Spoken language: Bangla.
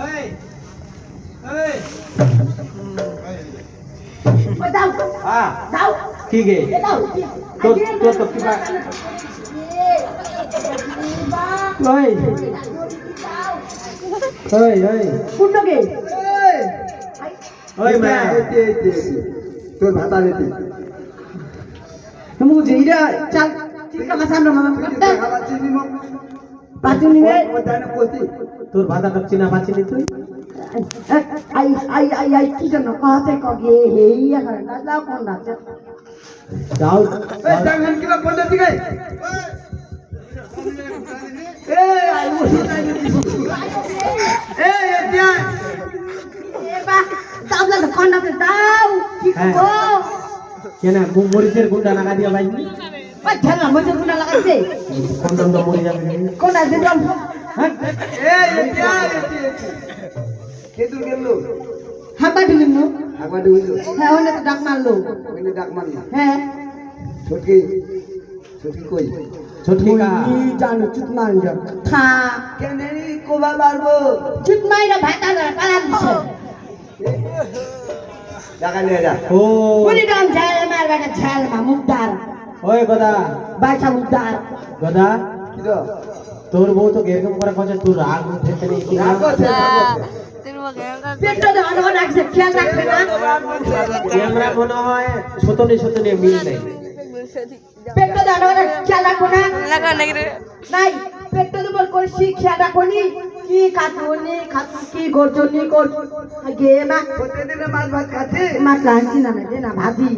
এই এই ওই দাও দাও কি গে দাও তোর তোর তো কি বা ওই ওই ওই কুটকে ওই মা তোর ভাতা দিতে তুমি যেইরা চাল চিকা মাসামরা মামা করতে খাবার চিনি মো পাঁচু নিবে ও জানে কইতি তোর ভাতাটা চিনা পাচ্ছিলি তুই আই আই আই আই কি জন্য কাতে কগে হেইয়া করে দাদা কোন আছে যাও এই জাঙ্গন কিলা পড়তে দিকে এই আই বসে নাই এই এতিয়া এবা দাও দাও কোন আছে দাও কি গো কেন মরিচের গুন্ডা লাগা দিয়া বাইনি ওই ঠেলা মজুর গুনা লাগাইছে কোন দম দম মরি যাবে কোন আছে দাও হ্যাঁ এই এতিয়া কে দূর গেল হাবা দিলিন নো আগবা দিল হ্যাঁ ওনে তো ডাক মারলো ওইনে ডাক মারলি হ্যাঁ ছটকি ছটকি কই ছোটকি কা কি জানো চুত মার যা থা কেনেরি কোবা মারবো চুট মাইরা ভাতা ধরে পালা দিছে টাকা নিয়ে যা ও কোনি ডাম ঝাল মার বাটা ঝাল মা মুদার ওই গদা বাটা মুদার গদা কি তো তোর বউ তো এরকম করে কইছে তুই রাগ উঠেছে নি কি রাগ আছে পেটটা তো আনো রাখছে খেয়াল রাখবে না ক্যামেরা মনে হয় সতনে সতনে মিল নেই পেটটা তো আনো খেয়াল রাখবো না লাগা নাকি রে নাই পেটটা তো বল করছি খেয়াল রাখো নি কি খাতুনি খাতু কি গর্জনি কর গে মা প্রতিদিন মাছ ভাত খাচ্ছি মা লাঞ্চি না দে না ভাবি